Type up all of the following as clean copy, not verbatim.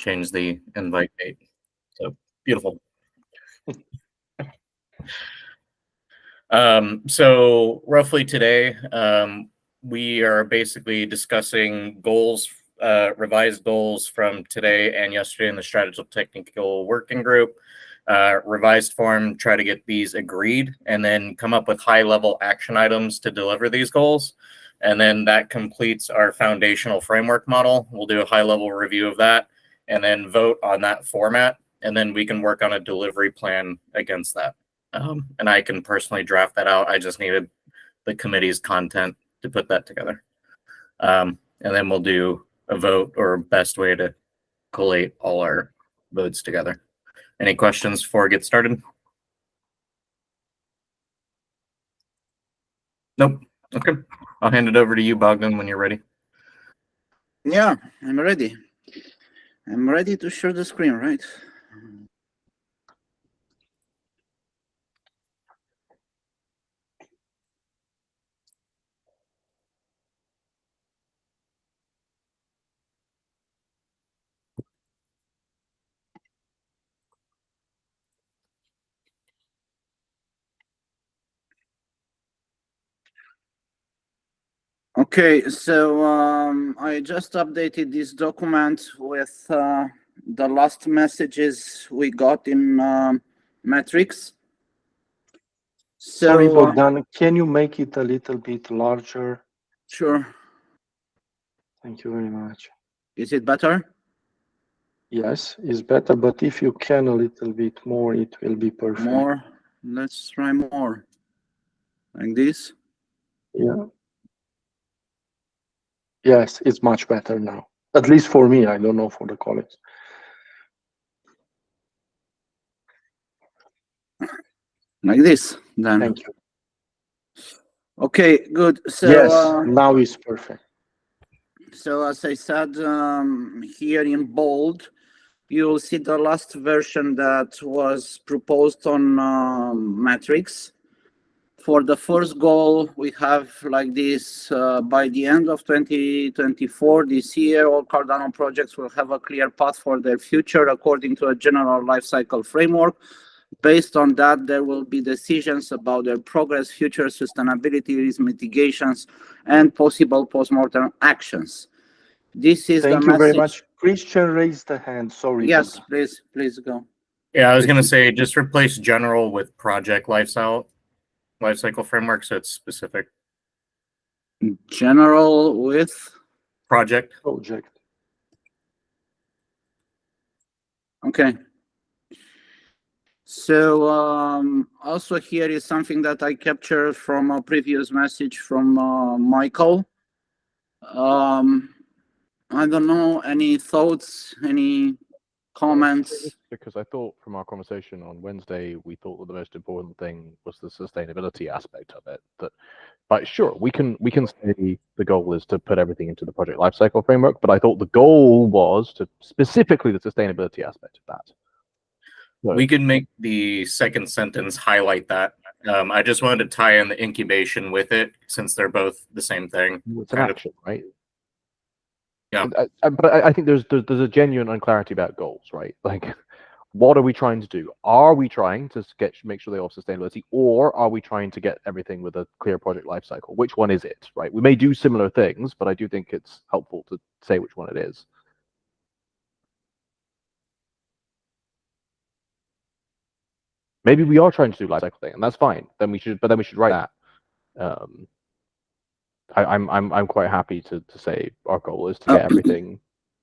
change the invite date. So beautiful. So roughly today, we are basically discussing goals, revised goals from today and yesterday in the strategic technical working group. Revised form, try to get these agreed, and then come up with high-level action items to deliver these goals. And then that completes our foundational framework model. We'll do a high-level review of that, and then vote on that format, and then we can work on a delivery plan against that. And I can personally draft that out. I just needed the committee's content to put that together. And then we'll do a vote or best way to collate all our votes together. Any questions before we get started? Nope. Okay. I'll hand it over to you, Bogdan, when you're ready. Yeah, I'm ready. I'm ready to share the screen, right? Okay, so I just updated this document with the last messages we got in metrics. So, sorry, Bogdan, can you make it a little bit larger? Sure. Thank you very much. Is it better? Yes, it's better, but if you can a little bit more, it will be perfect. More? Let's try more. Like this? Yeah. Yes, it's much better now. At least for me, I don't know for the colleagues. Like this, then. Thank you. Okay, good. So yes, now it's perfect. So as I said, here in bold, you'll see the last version that was proposed on metrics. For the first goal, we have like this, by the end of 2024, this year, all Cardano projects will have a clear path for their future according to a general life cycle framework. Based on that, there will be decisions about their progress, future sustainability, risk mitigations, and possible post-mortem actions. This is Thank the you message. very much. Christian raised the hand. Sorry. Yes, please go. Yeah, I was going to say just replace general with project lifecycle framework, so it's specific. General with project. Okay. So also here is something that I captured from a previous message from Michael. I don't know, any thoughts, any comments? Because I thought from our conversation on Wednesday, we thought that the most important thing was the sustainability aspect of it. But sure, we can say the goal is to put everything into the project lifecycle framework, but I thought the goal was to specifically the sustainability aspect of that. So, we could make the second sentence highlight that. I just wanted to tie in the incubation with it, since they're both the same thing. It's an action, right? Yeah. But I think there's a genuine unclarity about goals, right? Like, what are we trying to do? Are we trying to make sure they all have sustainability, or are we trying to get everything with a clear project lifecycle? Which one is it, right? We may do similar things, but I do think it's helpful to say which one it is. Maybe we are trying to do lifecycle thing, and that's fine. Then we should write that. I'm quite happy to say our goal is to get everything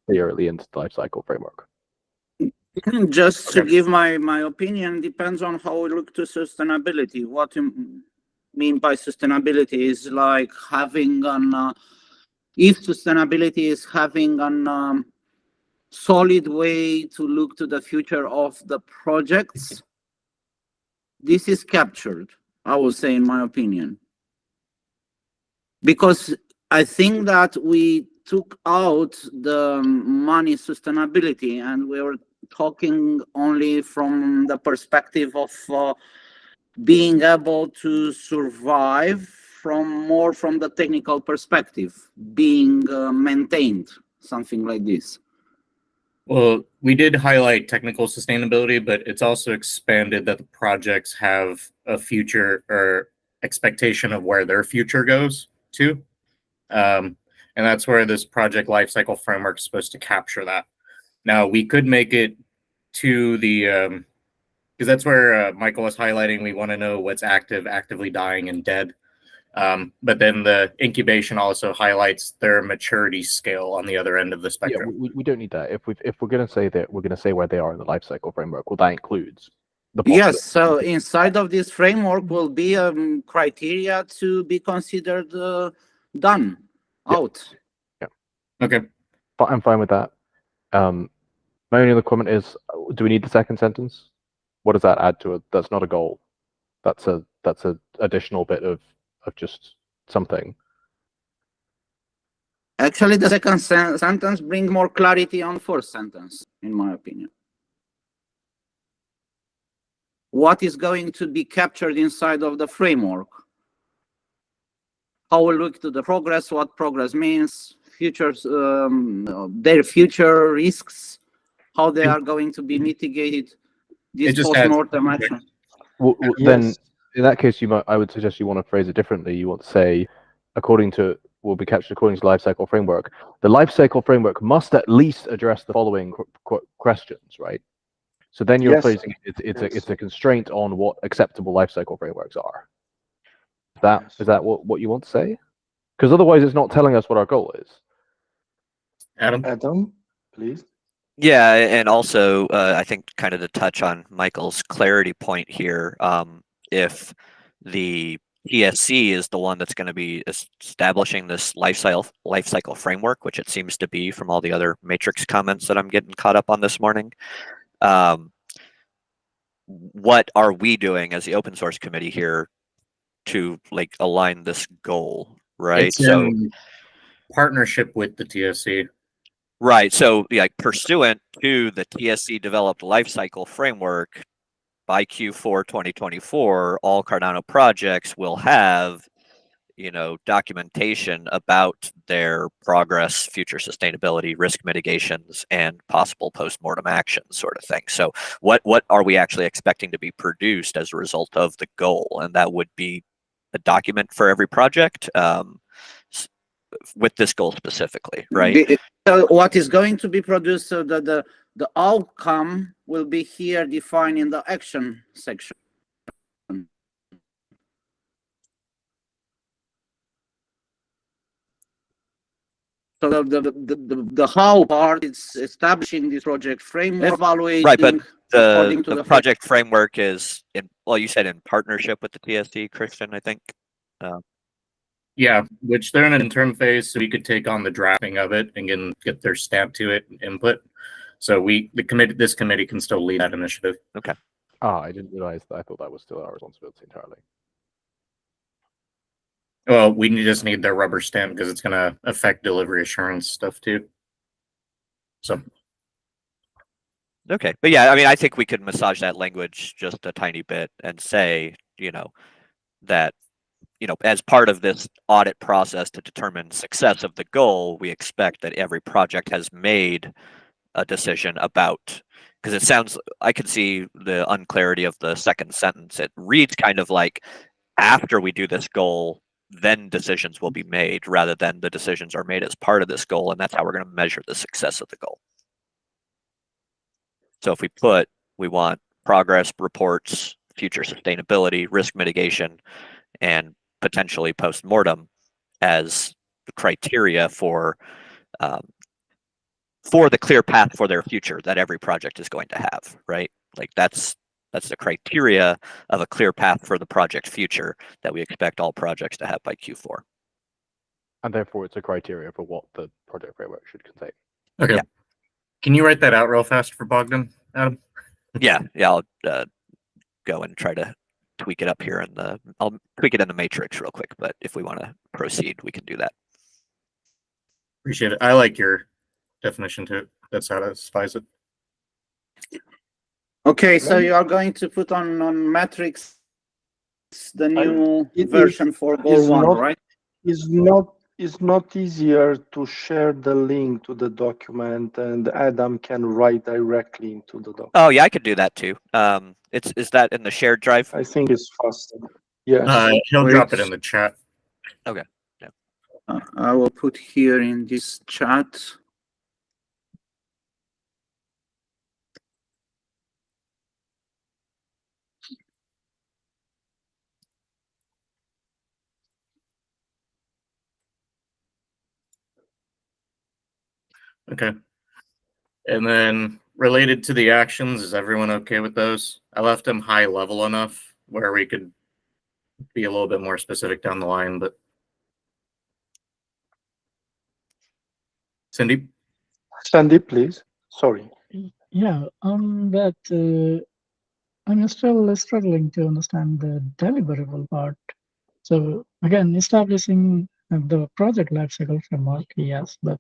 clearly into the lifecycle framework. Just to give my opinion, depends on how we look to sustainability. What you mean by sustainability is like having an if sustainability is having an solid way to look to the future of the projects, this is captured, I would say, in my opinion. Because I think that we took out the money sustainability and we were talking only from the perspective of being able to survive from the technical perspective, being maintained, something like this. Well, we did highlight technical sustainability, but it's also expanded that the projects have a future or expectation of where their future goes to. And that's where this project lifecycle framework is supposed to capture that. Now, we could make it to the, because that's where Michael was highlighting, we want to know what's active, actively dying, and dead. But then the incubation also highlights their maturity scale on the other end of the spectrum. Yeah, we don't need that. If we're going to say that we're going to say where they are in the life cycle framework, well, that includes the Yes, so inside of this framework will be criteria to be considered done out. Yeah. Okay. But I'm fine with that. My only other comment is, do we need the second sentence? What does that add to it? That's not a goal. That's a additional bit of just something. Actually, the second sentence brings more clarity on first sentence, in my opinion. What is going to be captured inside of the framework? How we look to the progress, what progress means, futures, their future risks, how they are going to be mitigated, this post-mortem action. Well, then, in that case, I would suggest you want to phrase it differently. You want to say, will be captured according to the life cycle framework. The life cycle framework must at least address the following questions, right? So then you're phrasing it's a constraint on what acceptable life cycle frameworks are. Is that what you want to say? Because otherwise, it's not telling us what our goal is. Adam, please. Yeah, and also I think kind of to touch on Michael's clarity point here, if the TSC is the one that's going to be establishing this life cycle framework, which it seems to be from all the other matrix comments that I'm getting caught up on this morning. What are we doing as the open source committee here to like align this goal, right? It's in partnership with the TSC. Right. So like pursuant to the TSC developed lifecycle framework, by Q4 2024, all Cardano projects will have, documentation about their progress, future sustainability, risk mitigations, and possible post-mortem actions sort of thing. So what are we actually expecting to be produced as a result of the goal? And that would be a document for every project with this goal specifically, right? What is going to be produced, so that the outcome will be here defined in the action section. So the how part is establishing this project framework, evaluating. Right, but the project framework is you said in partnership with the TSC, Christian, I think. Yeah, which they're in an interim phase, so we could take on the drafting of it and get their stamp to it and input. So this committee can still lead that initiative. Okay. I didn't realize that. I thought that was still our responsibility entirely. Well, we just need their rubber stamp because it's going to affect delivery assurance stuff too. So. Okay, but yeah, I mean, I think we could massage that language just a tiny bit and say, that, as part of this audit process to determine success of the goal, we expect that every project has made a decision about, because I could see the unclarity of the second sentence. It reads kind of like after we do this goal, then decisions will be made rather than the decisions are made as part of this goal. And that's how we're going to measure the success of the goal. So if we want progress reports, future sustainability, risk mitigation, and potentially post-mortem as the criteria for the clear path for their future that every project is going to have, right? Like that's the criteria of a clear path for the project future that we expect all projects to have by Q4. And therefore, it's a criteria for what the project framework should contain. Okay. Yeah. Can you write that out real fast for Bogdan, Adam? Yeah, I'll go and try to tweak it up here I'll tweak it in the matrix real quick, but if we want to proceed, we can do that. Appreciate it. I like your definition too. That satisfies it. Okay, so you are going to put on Matrix the new version for Goal 1, right? Is not is not easier to share the link to the document and Adam can write directly into the document? Oh yeah, I could do that too. Is that in the shared drive? I think it's faster. Yes. He'll Wait. drop it in the chat. I will put here in this chat. Okay. And then related to the actions, is everyone okay with those? I left them high level enough where we could be a little bit more specific down the line, but Cindy? Sandy, please. Sorry. Yeah, on that, I'm still struggling to understand the deliverable part. So again, establishing the project lifecycle framework, yes, but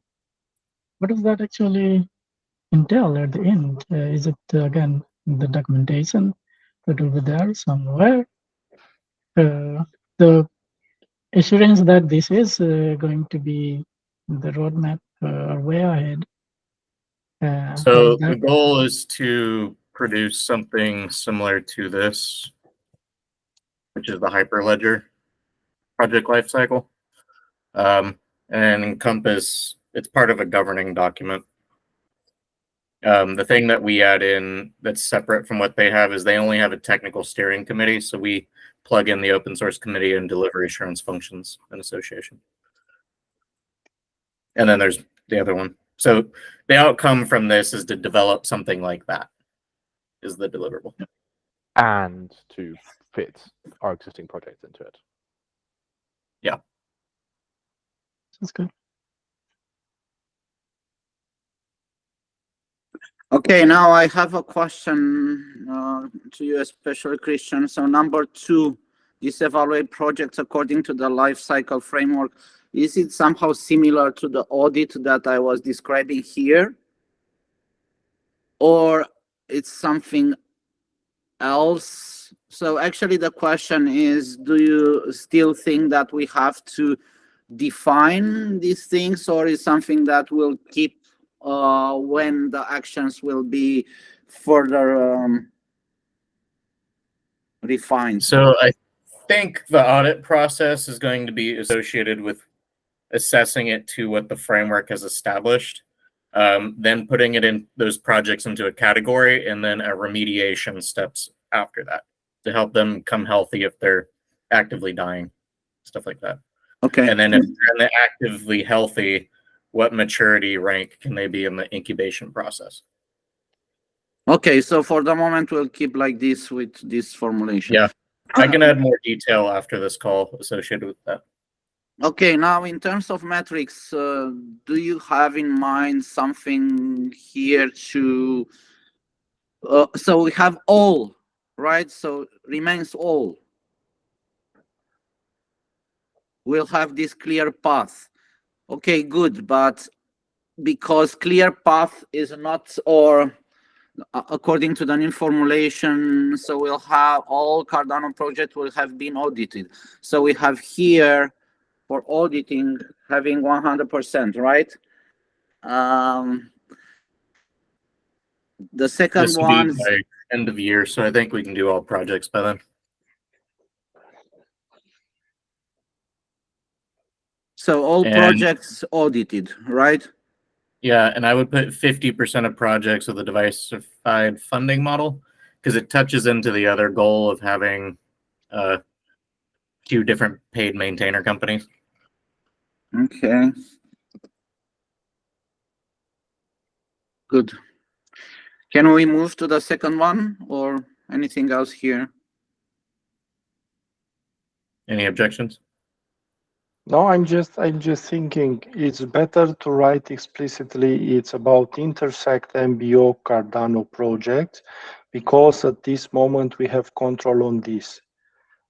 what does that actually entail at the end? Is it again the documentation that will be there somewhere? The assurance that this is going to be the roadmap or way ahead. So the goal is to produce something similar to this, which is the Hyperledger project lifecycle, and encompass. It's part of a governing document. The thing that we add in that's separate from what they have is they only have a technical steering committee, so we plug in the open source committee and delivery assurance functions in association. And then there's the other one. So the outcome from this is to develop something like that, is the deliverable. And to fit our existing projects into it. That's good. Okay, now I have a question to you, especially Christian. So number 2, this evaluate projects according to the life cycle framework. Is it somehow similar to the audit that I was describing here? Or it's something else? So actually the question is, do you still think that we have to define these things, or is something that will keep when the actions will be further refined? So I think the audit process is going to be associated with assessing it to what the framework has established, then putting it in those projects into a category, and then a remediation steps after that to help them come healthy if they're actively dying, stuff like that. Okay. And then if they're actively healthy, what maturity rank can they be in the incubation process? Okay, so for the moment we'll keep like this with this formulation. Yeah, I can add more detail after this call associated with that. Okay, now in terms of metrics, do you have in mind something here to, so we have all, right? So remains all. We'll have this clear path. Okay, good, but because clear path is not, or according to the new formulation, so we'll have all Cardano projects will have been audited. So we have here for auditing having 100%, right? The second This will one, be by end of year, so I think we can do all projects by then. so all And- projects audited, right? Yeah, and I would put 50% of projects with a diversified funding model because it touches into the other goal of having 2 different paid maintainer companies. Okay. Good. Can we move to the second one or anything else here? Any objections? No, I'm just thinking it's better to write explicitly it's about Intersect MBO Cardano project, because at this moment we have control on this.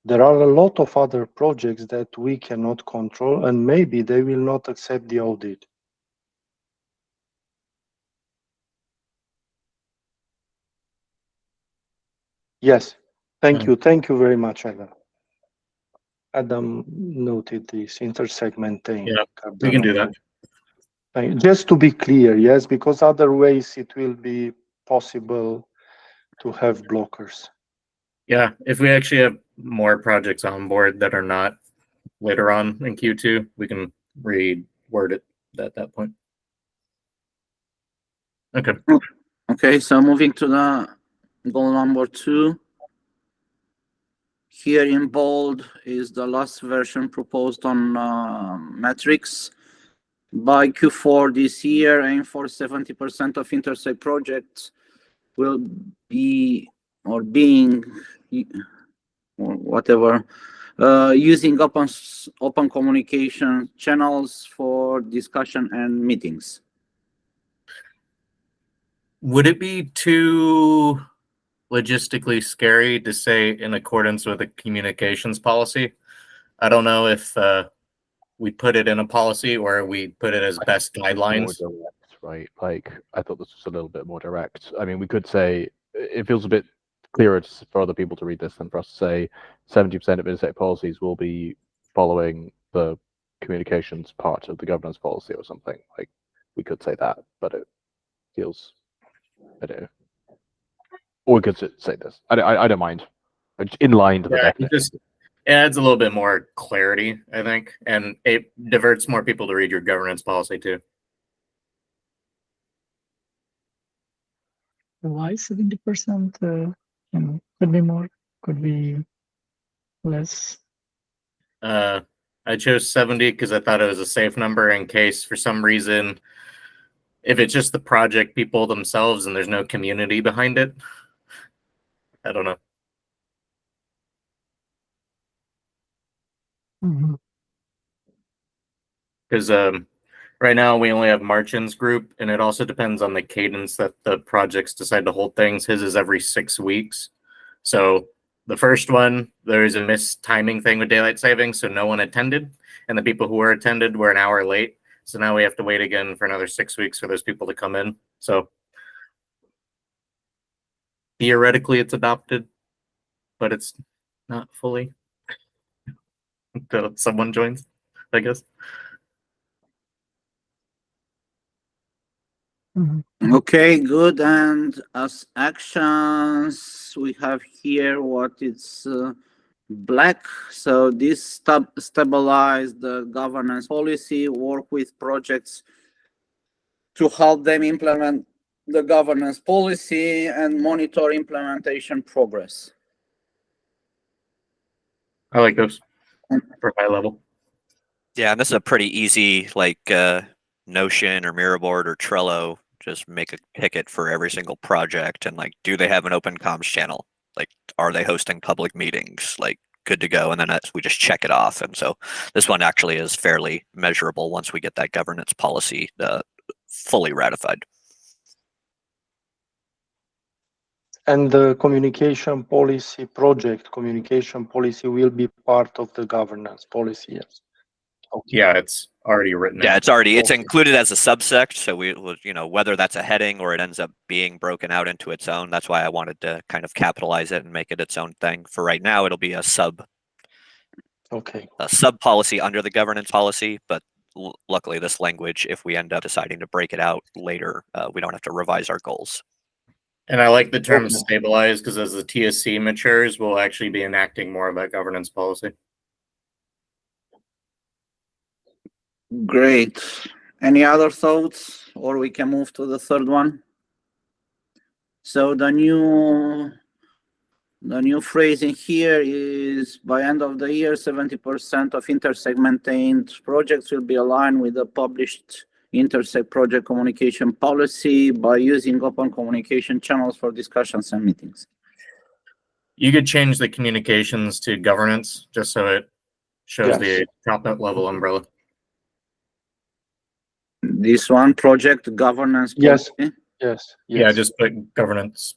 There are a lot of other projects that we cannot control, and maybe they will not accept the audit. Yes, thank you very much, Ivan. Adam noted this, Intersect maintain. Yeah, we can do that. Just to be clear, yes, because other ways it will be possible to have blockers. Yeah, if we actually have more projects on board that are not later on in Q2, we can reword it at that point. Okay. Okay, so moving to the goal number 2. Here in bold is the last version proposed on metrics. By Q4 this year, aim for 70% of Intersect projects will be or being or whatever using open communication channels for discussion and meetings. Would it be too logistically scary to say in accordance with a communications policy? I don't know if we put it in a policy or we put it as best guidelines. More direct, right? Like, I thought this was a little bit more direct. I mean, we could say it feels a bit clearer for other people to read this than for us to say 70% of Intersect policies will be following the communications part of the governance policy or something. Like, we could say that, but it feels, I don't know. Or we could say this. I don't mind. In line to the Yeah, definition. it adds a little bit more clarity, I think, and it diverts more people to read your governance policy too. Why 70%? Could be more, could be less. I chose 70 because I thought it was a safe number in case for some reason, if it's just the project people themselves and there's no community behind it. I don't know. Because right now we only have Marchin's group, and it also depends on the cadence that the projects decide to hold things. His is every 6 weeks. So the first one, there is a missed timing thing with daylight savings, so no one attended, and the people who were attended were an hour late. So now we have to wait again for another 6 weeks for those people to come in. So theoretically it's adopted, but it's not fully until someone joins, I guess. Okay, good. And as actions, we have here what it's black. So this stabilize the governance policy, work with projects to help them implement the governance policy and monitor implementation progress. I like those for high level. Yeah, and this is a pretty easy, like Notion or Miraboard or Trello. Just make a ticket for every single project and like, do they have an open comms channel? Like, are they hosting public meetings? Like, good to go. And then we just check it off. And so this one actually is fairly measurable once we get that governance policy fully ratified. And the communication policy will be part of the governance policy, yes. Okay. Yeah, it's already written. Yeah, in. it's included as a subsect. So we will, whether that's a heading or it ends up being broken out into its own. That's why I wanted to kind of capitalize it and make it its own thing. For right now, it'll be a sub policy under the governance policy. But luckily, this language, if we end up deciding to break it out later, we don't have to revise our goals. And I like the term stabilize because as the TSC matures, we'll actually be enacting more of that governance policy. Great. Any other thoughts, or we can move to the third one? So the new phrasing here is by end of the year, 70% of Intersect maintained projects will be aligned with the published Intersect project communication policy by using open communication channels for discussions and meetings. You could change the communications to governance just so it shows the top level umbrella. This one, project governance policy? Yes. Yeah, just put governance.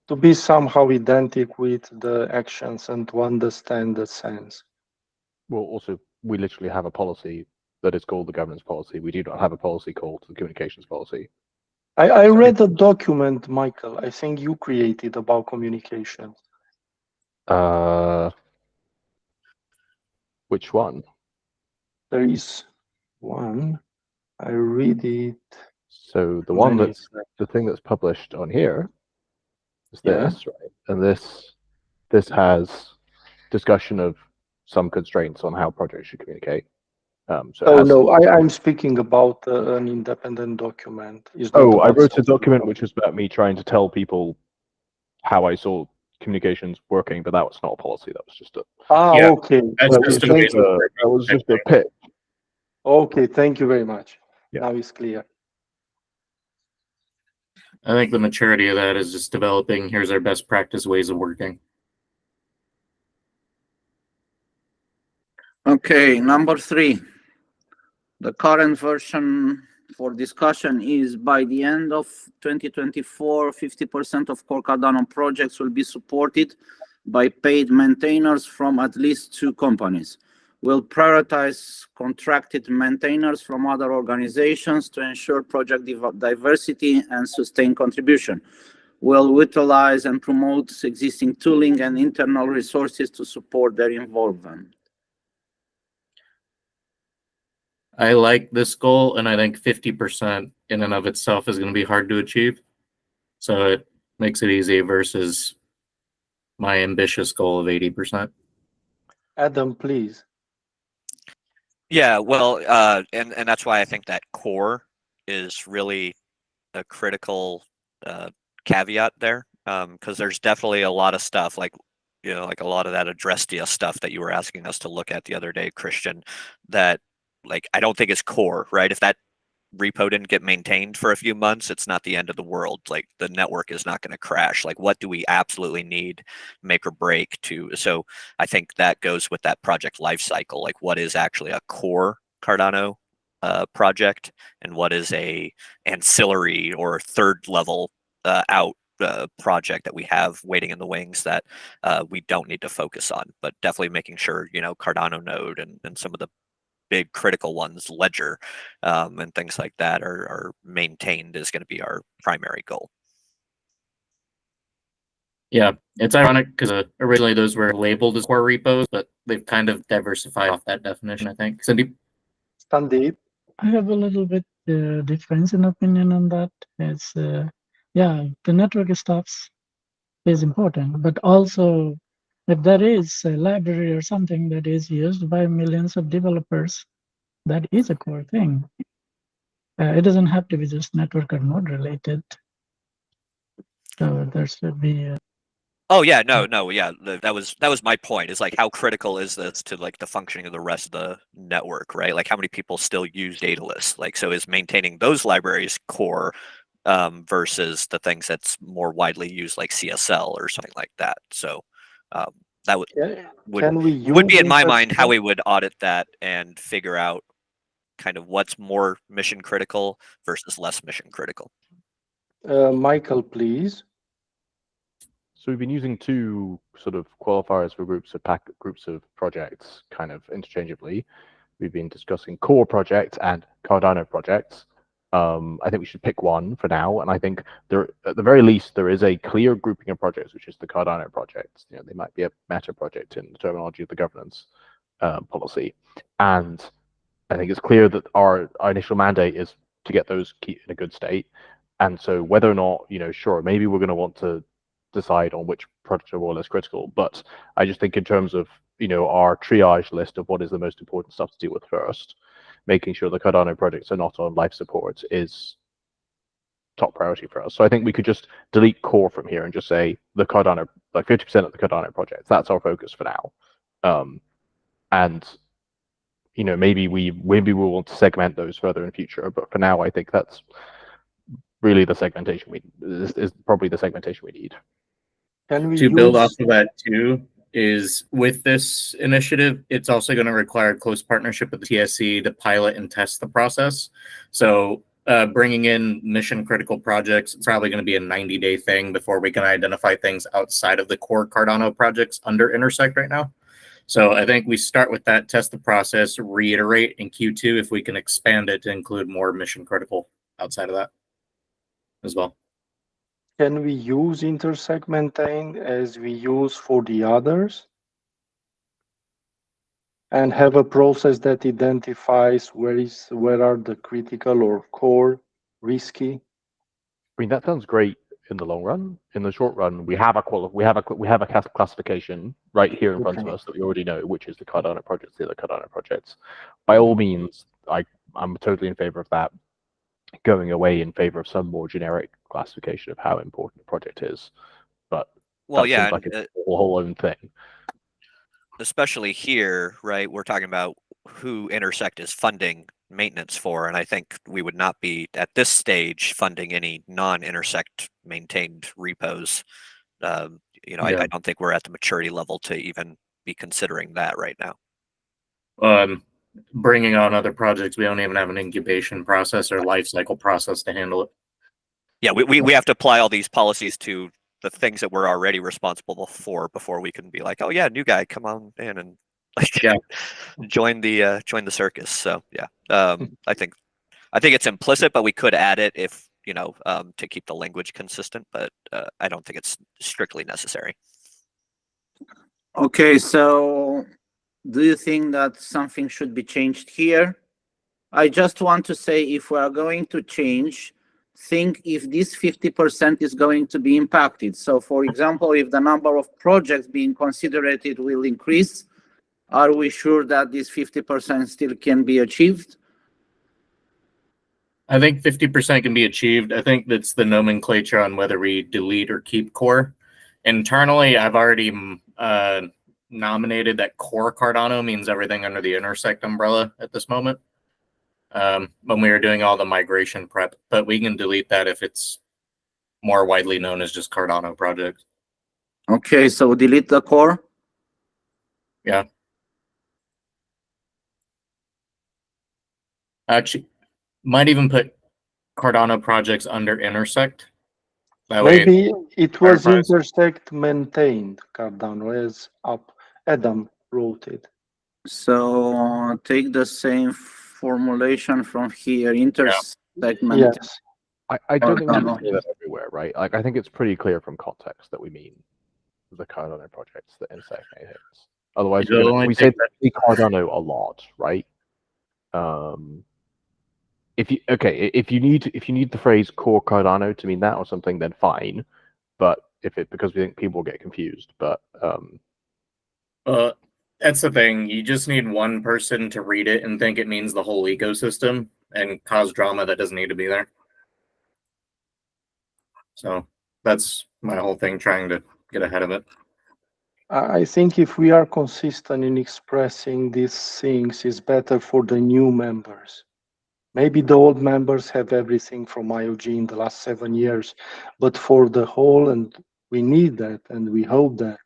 To be somehow identical with the actions and to understand the sense. Well, also, we literally have a policy that is called the governance policy. We do not have a policy called the communications policy. I read a document, Michael, I think you created about communication. Which one? There is one. I read it. So the How one many that's is there? the thing that's published on here is Yeah. this, right? And this has discussion of some constraints on how projects should communicate. So it Oh has no, I'm speaking about an independent document. It's not Oh, I about wrote a something document else. which was about me trying to tell people how I saw communications working, but that was not a policy. That was just a Yeah, Okay. that's Okay. just a Thank way you. that was just a pitch. Okay. Thank you very much. Yeah. Now it's clear. I think the maturity of that is just developing. Here's our best practice ways of working. Okay, number 3. The current version for discussion is by the end of 2024, 50% of core Cardano projects will be supported by paid maintainers from at least 2 companies. We'll prioritize contracted maintainers from other organizations to ensure project diversity and sustained contribution. We'll utilize and promote existing tooling and internal resources to support their involvement. I like this goal, and I think 50% in and of itself is going to be hard to achieve. So it makes it easy versus my ambitious goal of 80%. Adam, please. Yeah, well, and that's why I think that core is really a critical caveat there, because there's definitely a lot of stuff like like a lot of that Adrestia stuff that you were asking us to look at the other day, Christian, that like I don't think is core, right? If that repo didn't get maintained for a few months, it's not the end of the world. Like the network is not going to crash. Like what do we absolutely need, make or break to? So I think that goes with that project lifecycle. Like what is actually a core Cardano project, and what is a ancillary or third level out project that we have waiting in the wings that we don't need to focus on, but definitely making sure Cardano node and some of the big critical ones, Ledger, and things like that are maintained is going to be our primary goal. Yeah, it's ironic because originally those were labeled as core repos, but they've kind of diversified off that definition, I think. Sandeep? Sandeep. I have a little bit difference in opinion on that. It's yeah, the network stuff is important, but also if there is a library or something that is used by millions of developers, that is a core thing. It doesn't have to be just network or node related. So there should be. Oh yeah, no, yeah. That was my point. Is like how critical is this to like the functioning of the rest of the network, right? Like how many people still use Daedalus? Like so, is maintaining those libraries core versus the things that's more widely used like CSL or something like that. So that would be in my mind how we would audit that and figure out kind of what's more mission critical versus less mission critical. Michael, please. So we've been using 2 sort of qualifiers for groups of projects kind of interchangeably. We've been discussing core projects and Cardano projects. I think we should pick one for now, and I think there, at the very least, there is a clear grouping of projects, which is the Cardano projects. They might be a meta project in the terminology of the governance policy, and I think it's clear that our initial mandate is to get those in a good state. And so whether or not, sure, maybe we're going to want to decide on which projects are more or less critical. But I just think in terms of, our triage list of what is the most important stuff to deal with first, making sure the Cardano projects are not on life support is top priority for us. So I think we could just delete core from here and just say the Cardano, like 50% of the Cardano projects. That's our focus for now. And maybe we will want to segment those further in future, but for now, I think that's really the segmentation is probably the segmentation we need. Build off of that too, is with this initiative, it's also going to require close partnership with the TSC to pilot and test the process. So bringing in mission critical projects, it's probably going to be a 90-day thing before we can identify things outside of the core Cardano projects under Intersect right now. So I think we start with that, test the process, reiterate in Q2 if we can expand it to include more mission critical outside of that as well. Can we use Intersect maintain as we use for the others? and have a process that identifies where are the critical or core risky. I mean, that sounds great in the long run. In the short run, we have a classification right here in front of Okay. us that we already know, which is the Cardano projects, the other Cardano projects. By all means, I'm totally in favor of that going away in favor of some more generic classification of how important a project is. But Well, that yeah, seems like a whole own thing. especially here, right? We're talking about who Intersect is funding maintenance for, and I think we would not be at this stage funding any non-Intersect maintained repos. You know, Yeah. I don't think we're at the maturity level to even be considering that right now. Bringing on other projects, we don't even have an incubation process or life cycle process to handle it. Yeah, we have to apply all these policies to the things that we're already responsible for before we can be like, oh yeah, new guy, come on in and like Yeah. join the circus. So yeah, I think it's implicit, but we could add it if you know to keep the language consistent. But I don't think it's strictly necessary. Okay, so do you think that something should be changed here? I just want to say if we are going to change, think if this 50% is going to be impacted. So for example, if the number of projects being considered will increase, are we sure that this 50% still can be achieved? I think 50% can be achieved. I think that's the nomenclature on whether we delete or keep core. Internally, I've already nominated that core Cardano means everything under the Intersect umbrella at this moment. When we were doing all the migration prep, but we can delete that if it's more widely known as just Cardano project. Okay, so delete the core. Yeah. Actually, might even put Cardano projects under Intersect. That way, Maybe it was clarifies. Intersect maintained Cardano as Adam wrote it. So take the same formulation from here, Intersect maintained. Yes. I don't think we Cardano. have to say that everywhere, right? Like, I think it's pretty clear from context that we mean the Cardano projects that Intersect maintains. Otherwise, It'll only we say take Cardano a lot, right? If you need the phrase core Cardano to mean that or something, then fine. But because we think people get confused, but that's the thing. You just need one person to read it and think it means the whole ecosystem and cause drama that doesn't need to be there. So that's my whole thing, trying to get ahead of it. I think if we are consistent in expressing these things, it's better for the new members. Maybe the old members have everything from IOG in the last 7 years, but for the whole, and we need that, and we hope that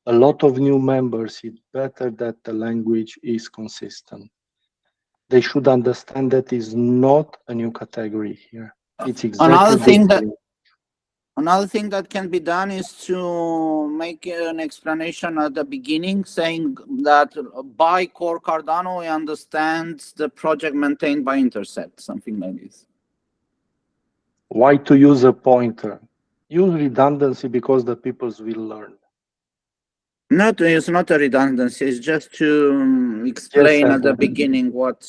a lot of new members, it's better that the language is consistent. They should understand that is not a new category here. It's exactly Another thing that can be done is to make an explanation at the beginning saying that by core Cardano, we understand the project maintained by Intersect, something like this. Why to use a pointer? Use redundancy because the peoples will learn. It's not a redundancy. It's just to explain Yes, at the Adam. beginning what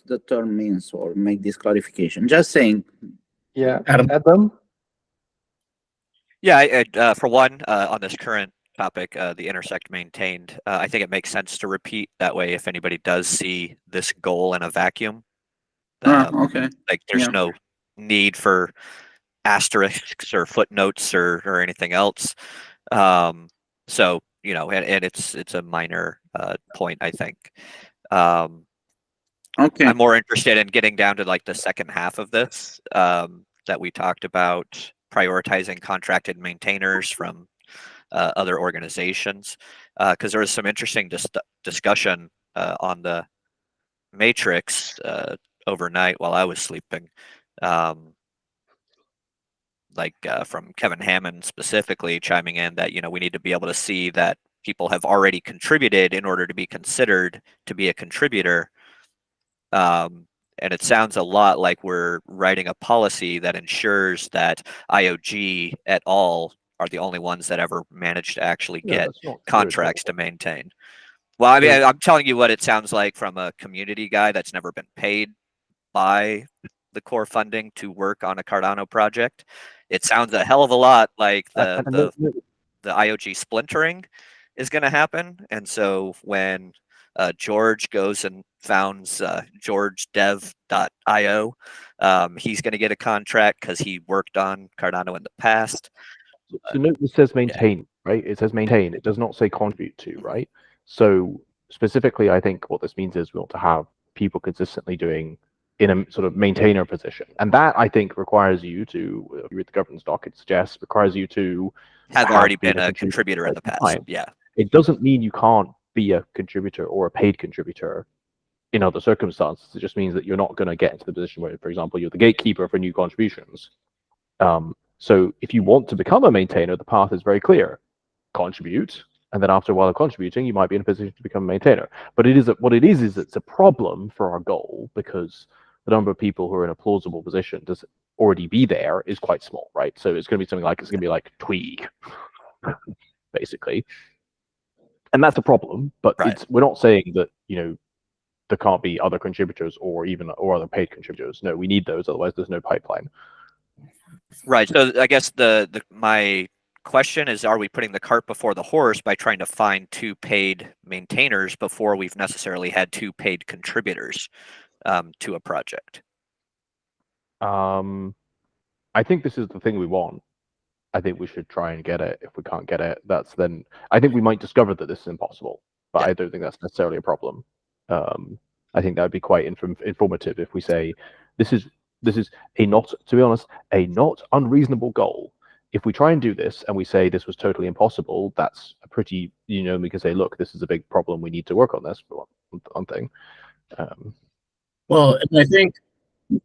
the term means or make this clarification. Just saying. Yeah, Adam? Yeah, for one, on this current topic, the Intersect maintained, I think it makes sense to repeat that way if anybody does see this goal in a vacuum. Okay. Like there's no need for asterisks or footnotes or anything else. So, you know, and it's a minor point, I think. Okay. I'm more interested in getting down to like the second half of this that we talked about, prioritizing contracted maintainers from other organizations, because there was some interesting discussion on the matrix overnight while I was sleeping, from Kevin Hammond specifically chiming in that, you know, we need to be able to see that people have already contributed in order to be considered to be a contributor. And it sounds a lot like we're writing a policy that ensures that IOG et al. Are the only ones that ever managed to actually get contracts to maintain. Well, I mean, I'm telling you what it sounds like from a community guy that's never been paid by the core funding to work on a Cardano project. It sounds a hell of a lot like the IOG splintering is going to happen. And so when George goes and founds georgedev.io, he's going to get a contract because he worked on Cardano in the past. So note this says maintain, right? It says maintain. It does not say contribute to, right? So specifically, I think what this means is we want to have people consistently doing in a sort of maintainer position. And that, I think, requires you to, if you read the governance doc, it suggests, requires you to have already been a contributor in the past. Time. Yeah. It doesn't mean you can't be a contributor or a paid contributor in other circumstances. It just means that you're not going to get into the position where, for example, you're the gatekeeper for new contributions. So if you want to become a maintainer, the path is very clear. Contribute, and then after a while of contributing, you might be in a position to become a maintainer. But what it is it's a problem for our goal because the number of people who are in a plausible position to already be there is quite small, right? So it's going to be something like, it's going to be like Tweak, basically. And that's a problem, but we're not saying that, there can't be other contributors or other paid contributors. No, we need those, otherwise there's no pipeline. Right. So I guess my question is, are we putting the cart before the horse by trying to find 2 paid maintainers before we've necessarily had 2 paid contributors to a project? I think this is the thing we want. I think we should try and get it. If we can't get it, I think we might discover that this is impossible, but I don't think that's necessarily a problem. I think that would be quite informative if we say this is a not, to be honest, a not unreasonable goal. If we try and do this and we say this was totally impossible, that's a pretty, we can say, look, this is a big problem. We need to work on this for one thing. Well, and I think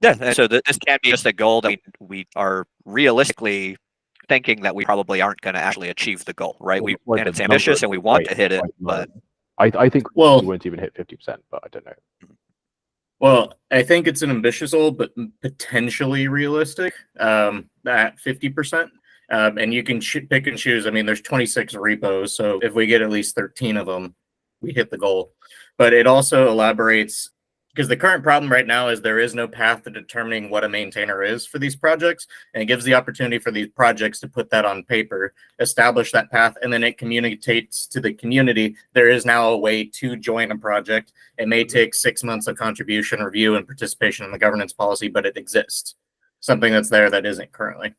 so this can't be just a goal that we are realistically thinking that we probably aren't going to actually achieve the goal, right? And it's ambitious and we want to hit it, but I think we won't even hit 50%, but I don't know. Well, I think it's an ambitious goal, but potentially realistic at 50%. And you can pick and choose. I mean, there's 26 repos, so if we get at least 13 of them, we hit the goal. But it also elaborates, because the current problem right now is there is no path to determining what a maintainer is for these projects, and it gives the opportunity for these projects to put that on paper, establish that path, and then it communicates to the community there is now a way to join a project. It may take 6 months of contribution, review, and participation in the governance policy, but it exists. Something that's there that isn't currently.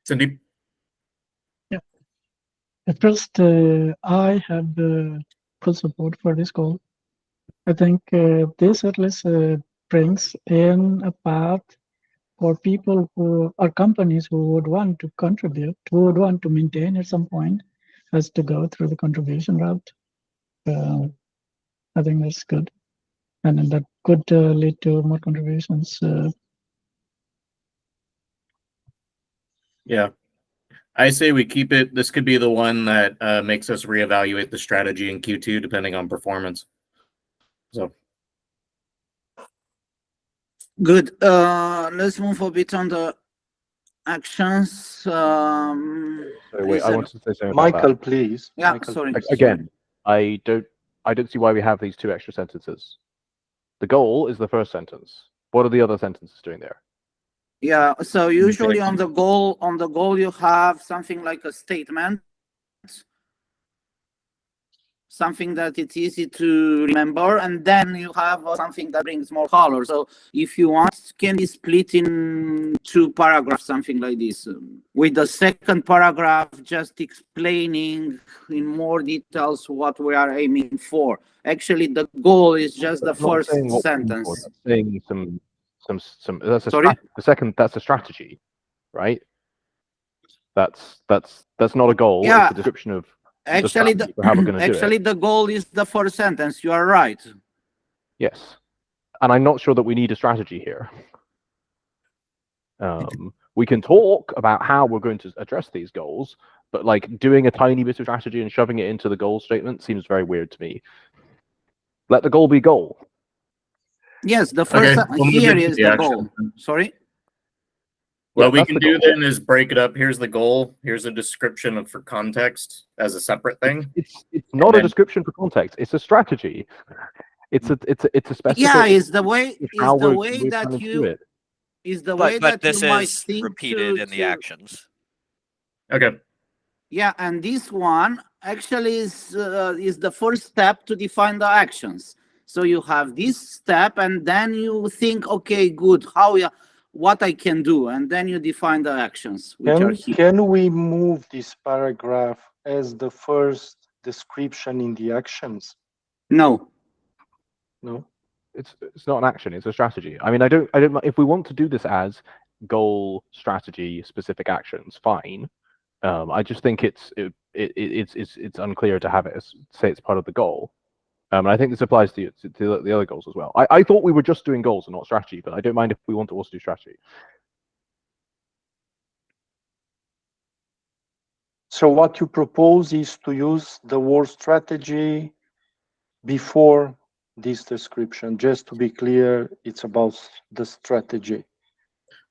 Cindy? Yeah. At first, I have full support for this goal. I think this at least brings in a path for people who are companies who would want to contribute, who would want to maintain at some point, has to go through the contribution route. I think that's good. And then that could lead to more contributions. Yeah. I say we keep it. This could be the one that makes us reevaluate the strategy in Q2, depending on performance. So. Good. Let's move a bit on the actions. So wait, I want to say something Michael, about please. Yeah, Michael, sorry. again, I don't see why we have these 2 extra sentences. The goal is the first sentence. What are the other sentences doing there? Yeah, so usually on the goal you have something like a statement, something that it's easy to remember, and then you have something that brings more color. So if you want, can be split in 2 paragraphs, something like this, with the second paragraph just explaining in more details what we are aiming for. Actually, the goal is just the first sentence. Saying some that's Sorry? the second, that's a strategy, right? That's not a goal. Yeah. It's a description of Actually, how we're going to do it. the goal is the first sentence. You are right. Yes, and I'm not sure that we need a strategy here. We can talk about how we're going to address these goals, but like doing a tiny bit of strategy and shoving it into the goal statement seems very weird to me. Let the goal be goal. Yes, the first here is the goal. Sorry. What Yeah, we that's can the do goal. then is break it up. Here's the goal. Here's a description of for context as a separate thing. It's not a then- description for context. It's a strategy. It's a specific. Yeah, is the way how is the we're way that planning to do you it. is the way But that you this might is think repeated in the to actions. Okay. yeah, and this one actually is the first step to define the actions. So you have this step, and then you think, okay, good, what I can do, and then you define the actions which are here. Can we move this paragraph as the first description in the actions? No. No. It's not an action. It's a strategy. I mean, I don't. If we want to do this as goal, strategy, specific actions, fine. I just think it's unclear to have it as, say it's part of the goal. And I think this applies to the other goals as well. I thought we were just doing goals and not strategy, but I don't mind if we want to also do strategy. So what you propose is to use the word strategy before this description. Just to be clear, it's about the strategy.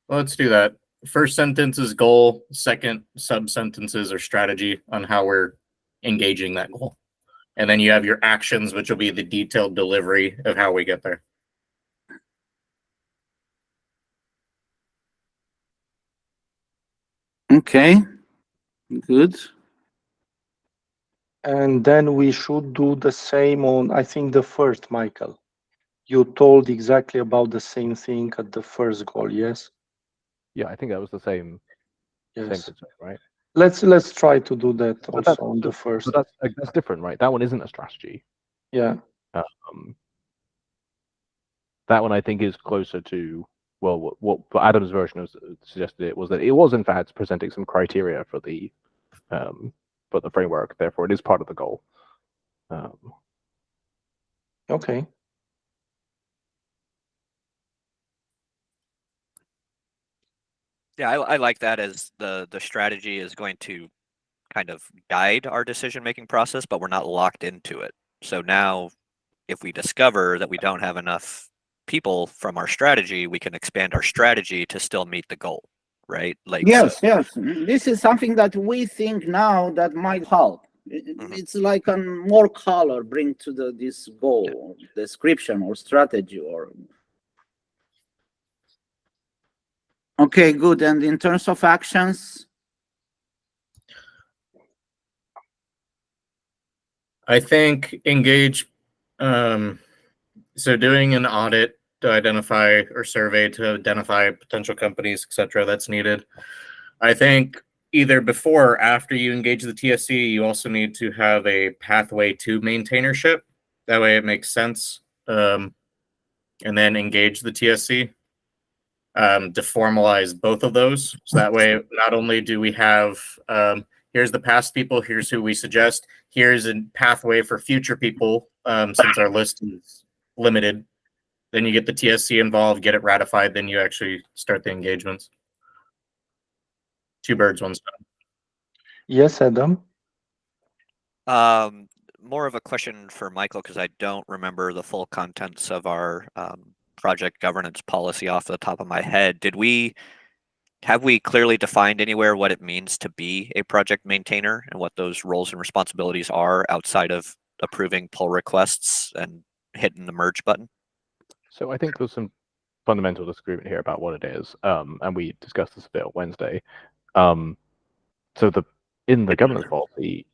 Well, let's do that. First sentence is goal. Second sub-sentences are strategy on how we're engaging that goal. And then you have your actions, which will be the detailed delivery of how we get there. Okay. Good. And then we should do the same on, I think, the first, Michael. You told exactly about the same thing at the first goal, yes? Yeah, I think that was the same. Yes. Same concern, right? Let's try to do that But also on the first. But that's different, right? That one isn't a strategy. Yeah. That one I think is closer to, well, what Adam's version of suggested it was that it was in fact presenting some criteria for the framework. Therefore, it is part of the goal. Okay. Yeah, I like that as the strategy is going to kind of guide our decision-making process, but we're not locked into it. So now if we discover that we don't have enough people from our strategy, we can expand our strategy to still meet the goal, right? Like yes. This is something that we think now that might help. It's like a more color bring to this goal description or strategy or. Okay, good. And in terms of actions, I think engage. So doing an audit to identify or survey to identify potential companies, etc. That's needed. I think either before or after you engage the TSC, you also need to have a pathway to maintainership. That way it makes sense. And then engage the TSC to formalize both of those. So that way, not only do we have, here's the past people, here's who we suggest, here's a pathway for future people, since our list is limited. Then you get the TSC involved, get it ratified, then you actually start the engagements. Two birds, one stone. Yes, Adam. more of a question for Michael because I don't remember the full contents of our project governance policy off the top of my head. Have we clearly defined anywhere what it means to be a project maintainer and what those roles and responsibilities are outside of approving pull requests and hitting the merge button? So I think there's some fundamental disagreement here about what it is, and we discussed this a bit on Wednesday. So in the governance policy,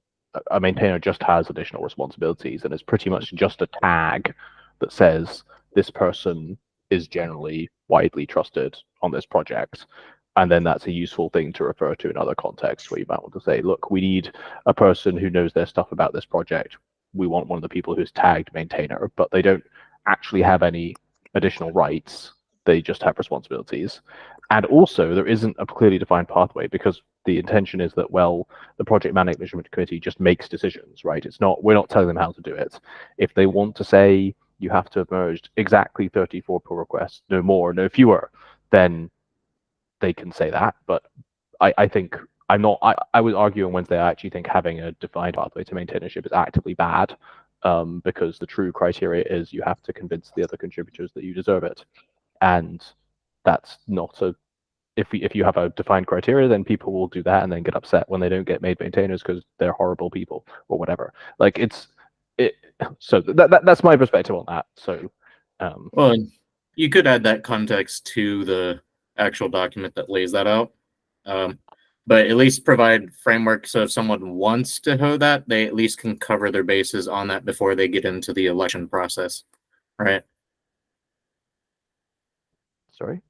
a maintainer just has additional responsibilities, and it's pretty much just a tag that says this person is generally widely trusted on this project. And then that's a useful thing to refer to in other contexts where you might want to say, look, we need a person who knows their stuff about this project. We want one of the people who's tagged maintainer, but they don't actually have any additional rights. They just have responsibilities. And also, there isn't a clearly defined pathway because the intention is that, well, the project management committee just makes decisions, right? We're not telling them how to do it. If they want to say you have to have merged exactly 34 pull requests, no more, no fewer, then they can say that. But I think I was arguing Wednesday, I actually think having a defined pathway to maintainership is actively bad, because the true criteria is you have to convince the other contributors that you deserve it. And that's not a if you have a defined criteria, then people will do that and then get upset when they don't get made maintainers because they're horrible people or whatever. Like so that's my perspective on that. So well, you could add that context to the actual document that lays that out. But at least provide framework so if someone wants to hoe that, they at least can cover their bases on that before they get into the election process, right? sorry.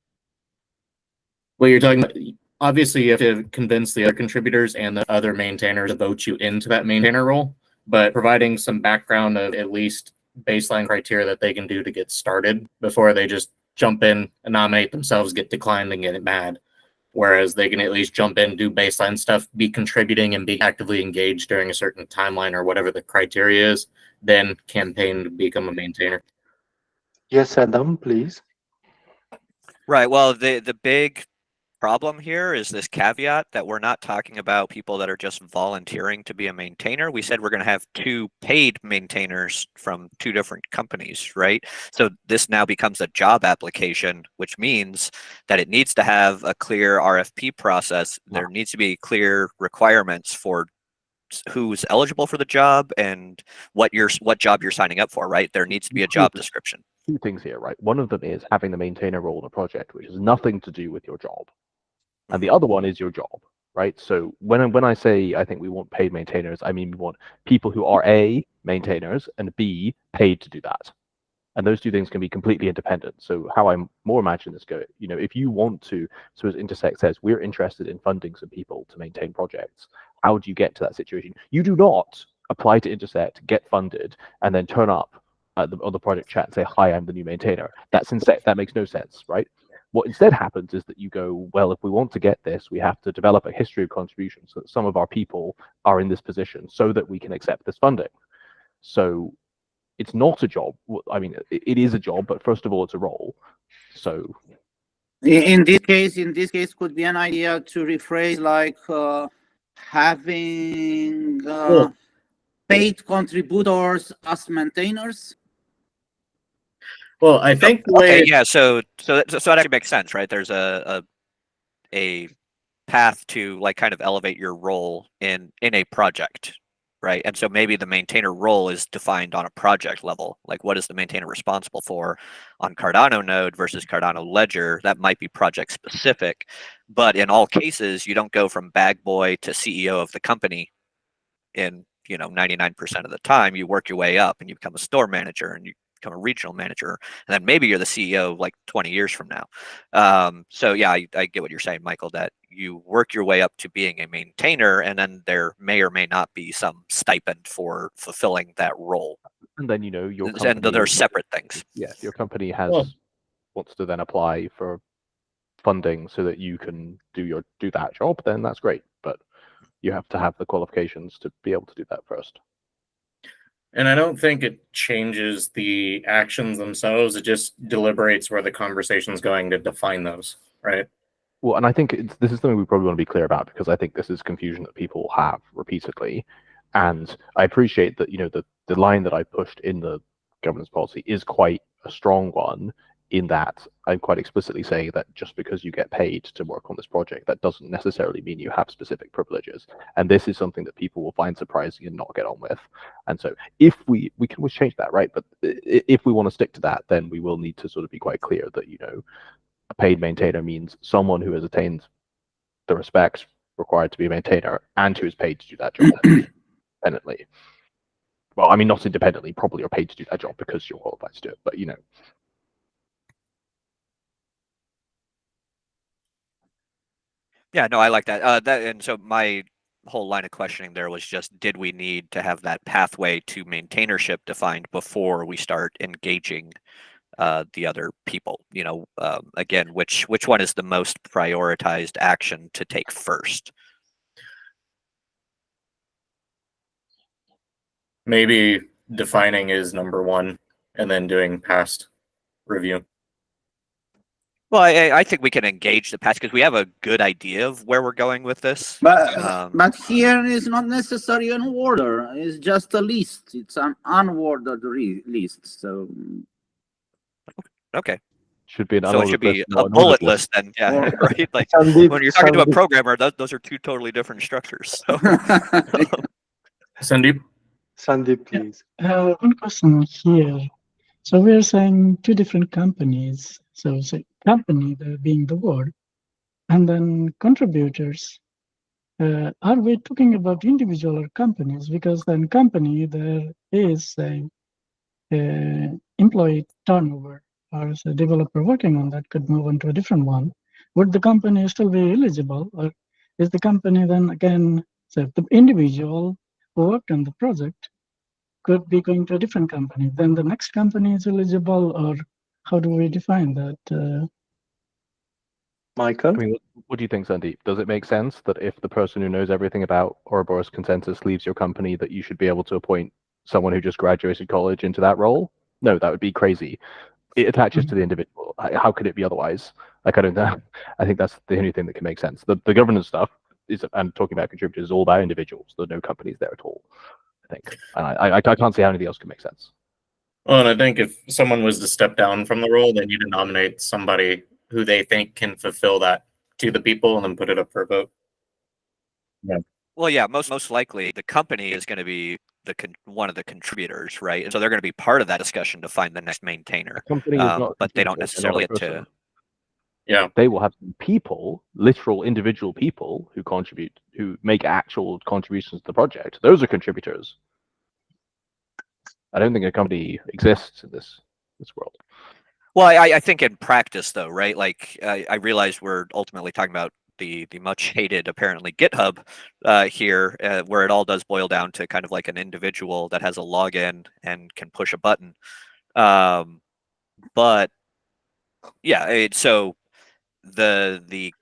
Well, you're talking about, obviously you have to convince the other contributors and the other maintainers to vote you into that maintainer role, but providing some background of at least baseline criteria that they can do to get started before they just jump in and nominate themselves, get declined, and get mad. Whereas they can at least jump in, do baseline stuff, be contributing and be actively engaged during a certain timeline or whatever the criteria is, then campaign to become a maintainer. Yes, Adam, please. Right. Well, the big problem here is this caveat that we're not talking about people that are just volunteering to be a maintainer. We said we're going to have 2 paid maintainers from 2 different companies, right? So this now becomes a job application, which means that it needs to have a clear RFP process. There needs to be clear requirements for who's eligible for the job and what job you're signing up for, right? There needs to be a job description. 2 things here, right? One of them is having the maintainer role in a project, which has nothing to do with your job. And the other one is your job, right? So when I say I think we want paid maintainers, I mean we want people who are A, maintainers, and B, paid to do that. And those 2 things can be completely independent. So how I more imagine this go, if you want to, so as Intersect says, we're interested in funding some people to maintain projects. How do you get to that situation? You do not apply to Intersect, get funded, and then turn up on the project chat and say, hi, I'm the new maintainer. That's insane. That makes no sense, right? What instead happens is that you go, well, if we want to get this, we have to develop a history of contribution so that some of our people are in this position so that we can accept this funding. So it's not a job. I mean, it is a job, but first of all, it's a role. So in this case could be an idea to rephrase like having paid contributors as maintainers. Well, I think the way Okay, yeah, so that actually makes sense, right? There's a path to like kind of elevate your role in a project, right? And so maybe the maintainer role is defined on a project level. Like what is the maintainer responsible for on Cardano node versus Cardano ledger? That might be project specific, but in all cases, you don't go from bag boy to CEO of the company in 99% of the time. You work your way up and you become a store manager and you become a regional manager, and then maybe you're the CEO like 20 years from now. So yeah, I get what you're saying, Michael, that you work your way up to being a maintainer, and then there may or may not be some stipend for fulfilling that role. And then your company, and they're separate things. Yeah, if your company wants to then apply for funding so that you can do that job, then that's great. But you have to have the qualifications to be able to do that first. And I don't think it changes the actions themselves. It just deliberates where the conversation is going to define those, right? Well, and I think this is something we probably want to be clear about, because I think this is confusion that people have repeatedly. And I appreciate that, the line that I pushed in the governance policy is quite a strong one, in that I'm quite explicitly saying that just because you get paid to work on this project, that doesn't necessarily mean you have specific privileges. And this is something that people will find surprising and not get on with. And so if we can always change that, right? But if we want to stick to that, then we will need to sort of be quite clear that, a paid maintainer means someone who has attained the respect required to be a maintainer and who is paid to do that job independently. Well, I mean, not independently, probably you're paid to do that job because you're qualified to do it, but Yeah, no, I like that. And so my whole line of questioning there was just, did we need to have that pathway to maintainership defined before we start engaging the other people? Again, which one is the most prioritized action to take first? Maybe defining is number 1 and then doing past review. Well, I think we can engage the past because we have a good idea of where we're going with this. But here is not necessarily an order. It's just a list. It's an unordered list. So okay. Should be an So it unordered should be list, a not an bullet ordered list then, yeah, Or- right? Like Sandeep, when you're talking to a Sandeep, programmer, those are two totally different structures. So Sandeep? Sandeep, please. One question here. So we are saying two different companies. So say company being the word, and then contributors. Are we talking about individual or companies? Because then company there is a employee turnover, or as a developer working on that could move on to a different one. Would the company still be eligible, or is the company then again, so the individual who worked on the project could be going to a different company, then the next company is eligible, or how do we define that? Michael? I mean, what do you think, Sandeep? Does it make sense that if the person who knows everything about Ouroboros consensus leaves your company, that you should be able to appoint someone who just graduated college into that role? No, that would be crazy. It attaches to the individual. How could it be otherwise? Like, I don't know. I think that's the only thing that can make sense. The governance stuff is, and talking about contributors, is all about individuals. There are no companies there at all, I think. And I can't see how anything else can make sense. Well, and I think if someone was to step down from the role, they need to nominate somebody who they think can fulfill that to the people and then put it up for a vote. well, yeah, most likely the company is going to be one of the contributors, right? And so they're going to be part of that discussion to find the next maintainer. A company is not a But they don't contributor, they're not necessarily a get to. person. Yeah. They will have some people, literal individual people who contribute, who make actual contributions to the project. Those are contributors. I don't think a company exists in this world. Well, I think in practice though, right? Like I realize we're ultimately talking about the much hated apparently GitHub here, where it all does boil down to kind of like an individual that has a login and can push a button. But yeah, so the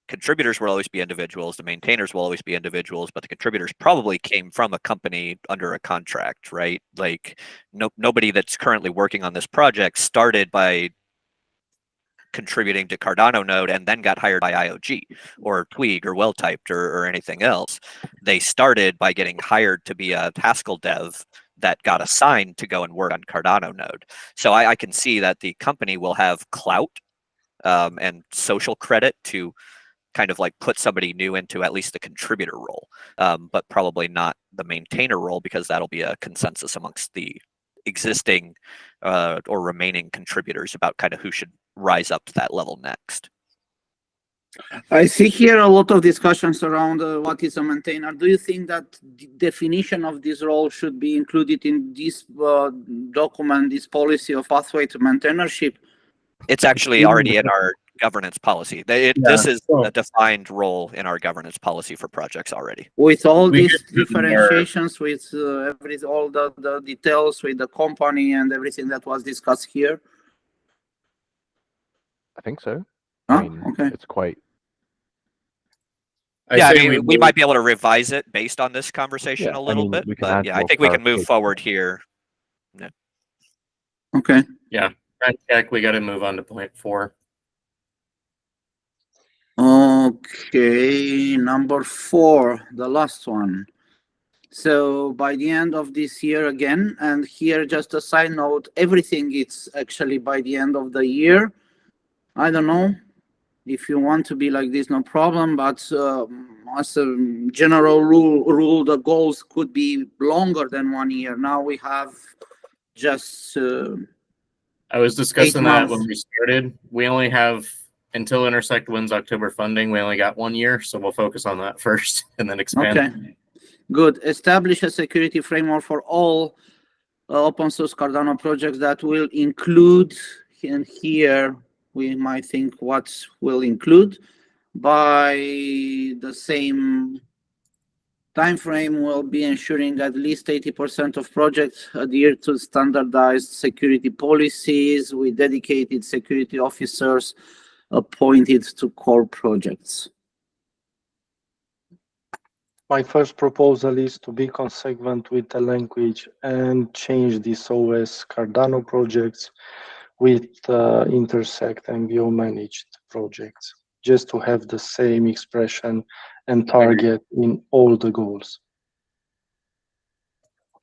contributors will always be individuals, the maintainers will always be individuals, but the contributors probably came from a company under a contract, right? Like nobody that's currently working on this project started by contributing to Cardano node and then got hired by IOG or Twig or well-typed or anything else. They started by getting hired to be a Haskell dev that got assigned to go and work on Cardano node. So I can see that the company will have clout and social credit to kind of like put somebody new into at least the contributor role, but probably not the maintainer role, because that'll be a consensus amongst the existing or remaining contributors about kind of who should rise up to that level next. I see here a lot of discussions around what is a maintainer. Do you think that the definition of this role should be included in this document, this policy of pathway to maintainership? It's actually already in our governance policy. This is a defined role in our governance policy for projects already. With all We these could do more. differentiations, with all the details, with the company and everything that was discussed here? I think so. Huh? I mean, Okay. it's quite. Yeah, I say mean, we might be able to revise it based on this conversation Yeah, a little I mean, bit, we can but add yeah, I more think we can move clarification. forward here. Okay. Yeah. Check. We got to move on to point 4. Okay, number 4, the last one. So by the end of this year again, and here just a side note, everything is actually by the end of the year. I don't know if you want to be like this, no problem, but as a general rule, the goals could be longer than 1 year. Now we have just I was discussing that when months. we started. We only have until Intersect wins October funding. We only got 1 year, so we'll focus on that first and then expand. Okay, good. Establish a security framework for all open source Cardano projects that will include, and here we might think what will include, by the same time frame will be ensuring at least 80% of projects adhere to standardized security policies with dedicated security officers appointed to core projects. My first proposal is to be consequent with the language and change this OS Cardano projects with Intersect MVO managed projects, just to have the same expression and target in all the goals.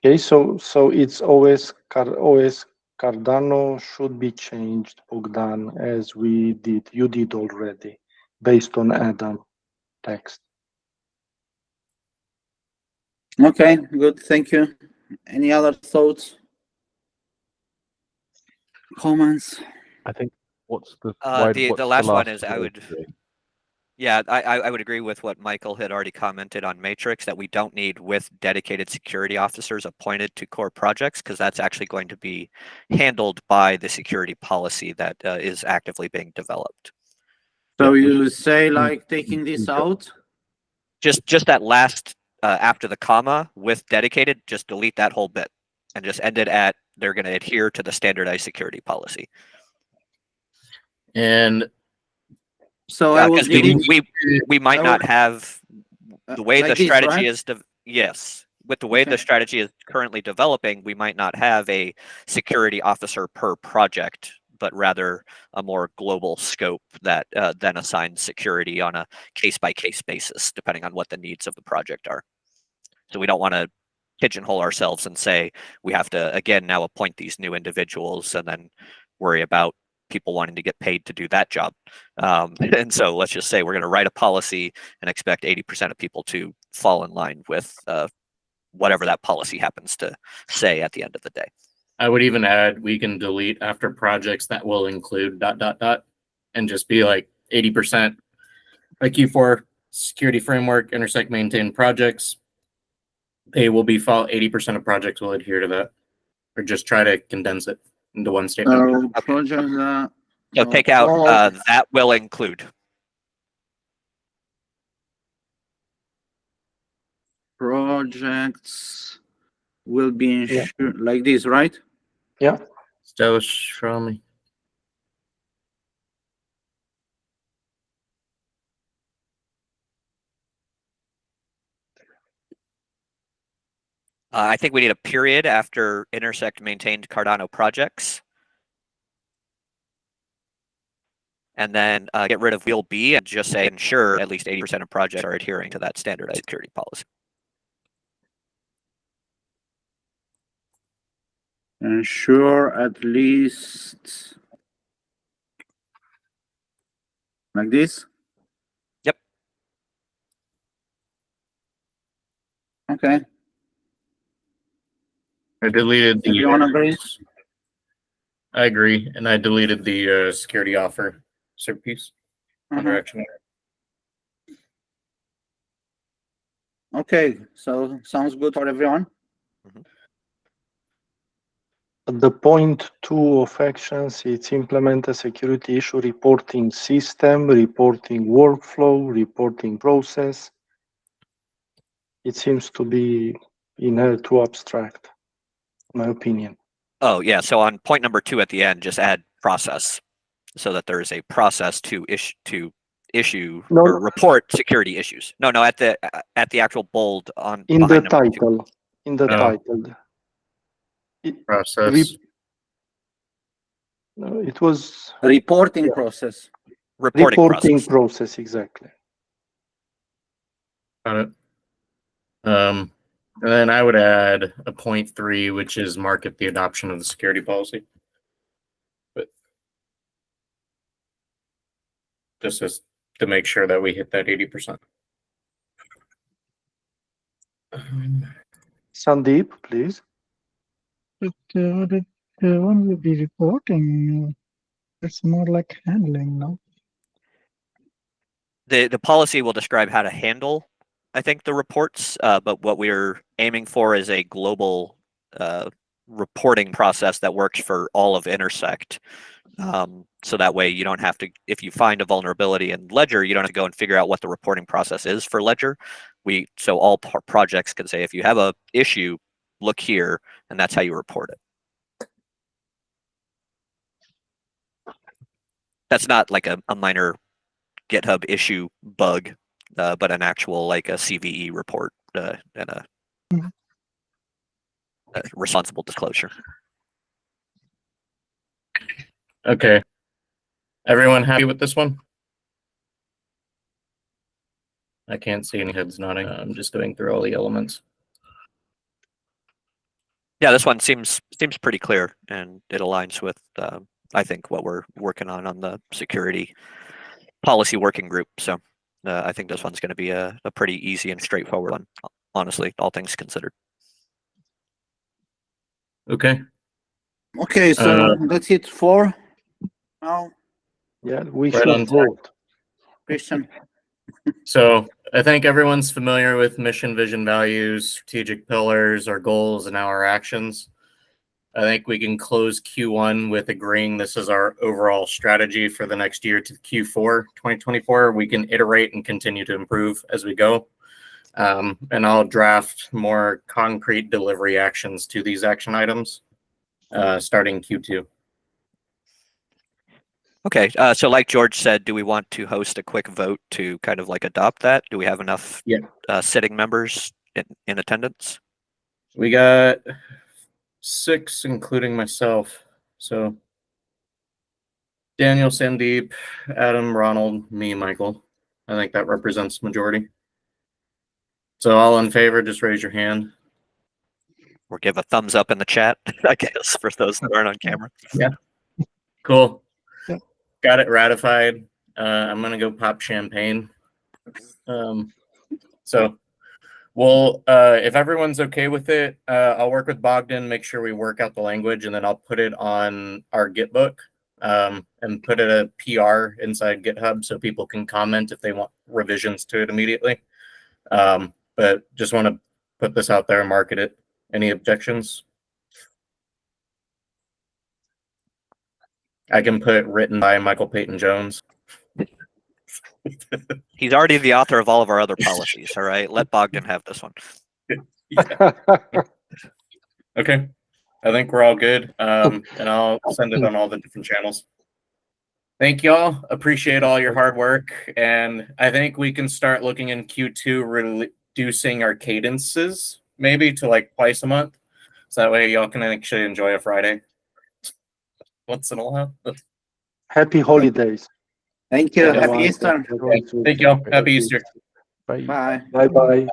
Okay, so it's OS Cardano should be changed, Bogdan, as you did already, based on Adam text. Okay, good. Thank you. Any other thoughts? Comments? I think what's the The last one is I word would, today? yeah, I would agree with what Michael had already commented on Matrix, that we don't need with dedicated security officers appointed to core projects, because that's actually going to be handled by the security policy that is actively being developed. So Yeah, you say like taking this out? Just that last after the comma with dedicated, just delete that whole bit and just end it at they're going to adhere to the standardized security policy. And So I will Because delete. we might I not will- have the way like the this, strategy right? is yes, with the way Okay. the strategy is currently developing, we might not have a security officer per project, but rather a more global scope that then assigns security on a case-by-case basis, depending on what the needs of the project are. So we don't want to pigeonhole ourselves and say we have to, again, now appoint these new individuals and then worry about people wanting to get paid to do that job. And so let's just say we're going to write a policy and expect 80% of people to fall in line with whatever that policy happens to say at the end of the day. I would even add, we can delete after projects that will include ... and just be like 80%. Like Q4 security framework, Intersect maintained projects. They will be 80% of projects will adhere to that, or just try to condense it into one statement. Project. So take out that will include. Projects will be ensured like this, right? Yeah. Still show me. I think we need a period after Intersect maintained Cardano projects. And then get rid of will be and just say ensure at least 80% of projects are adhering to that standardized security policy. Ensure at least like this. Yep. Okay. I deleted the. Everyone agrees? I agree, and I deleted the security offer piece under action. Okay, so sounds good for everyone. The point 2 of actions, it's implement a security issue reporting system, reporting workflow, reporting process. It seems to be too abstract, in my opinion. Oh, yeah. So on point number 2 at the end, just add process so that there is a process to issue or report security issues. No, at the actual bold on in the behind number 2. title. In the title. Process. It was reporting process. Reporting process, exactly. Got it. And then I would add a point 3, which is market the adoption of the security policy. But just as to make sure that we hit that 80%. Sandeep, please. But would it only be reporting? It's more like handling, no? The policy will describe how to handle, I think, the reports, but what we're aiming for is a global reporting process that works for all of Intersect. So that way you don't have to, if you find a vulnerability in Ledger, you don't have to go and figure out what the reporting process is for Ledger. So all projects can say, if you have a issue, look here, and that's how you report it. That's not like a minor GitHub issue bug, but an actual like a CVE report and a responsible disclosure. Okay. Everyone happy with this one? I can't see any heads nodding. I'm just going through all the elements. Yeah, this one seems pretty clear, and it aligns with I think what we're working on the security policy working group. So I think this one's going to be a pretty easy and straightforward one, honestly, all things considered. Okay. Okay, so that's it for now, Yeah, we Right should on time. vote. Christian. So I think everyone's familiar with mission, vision, values, strategic pillars, our goals, and now our actions. I think we can close Q1 with agreeing this is our overall strategy for the next year to Q4 2024. We can iterate and continue to improve as we go. And I'll draft more concrete delivery actions to these action items starting Q2. Okay, so like George said, do we want to host a quick vote to kind of like adopt that? Do we have enough sitting members in attendance? We got 6, including myself. So Daniel, Sandeep, Adam, Ronald, me, Michael. I think that represents majority. So all in favor, just raise your hand. Or give a thumbs up in the chat, I guess, for those that aren't on camera. Yeah. Cool. Yeah. Got it ratified. I'm gonna go pop champagne. So we'll if everyone's okay with it, I'll work with Bogdan, make sure we work out the language, and then I'll put it on our Gitbook and put it a PR inside GitHub so people can comment if they want revisions to it immediately. But just want to put this out there and market it. Any objections? I can put written by Michael Peyton Jones. He's already the author of all of our other policies, all right? Let Bogdan have this one. Okay. I think we're all good. And I'll send it on all the different channels. Thank y'all. Appreciate all your hard work. And I think we can start looking in Q2 reducing our cadences maybe to like twice a month. So that way y'all can actually enjoy a Friday once in a while. Happy holidays. Thank you. Yeah, Happy Easter. Thank y'all. Happy Easter. Bye. Bye. Bye-bye.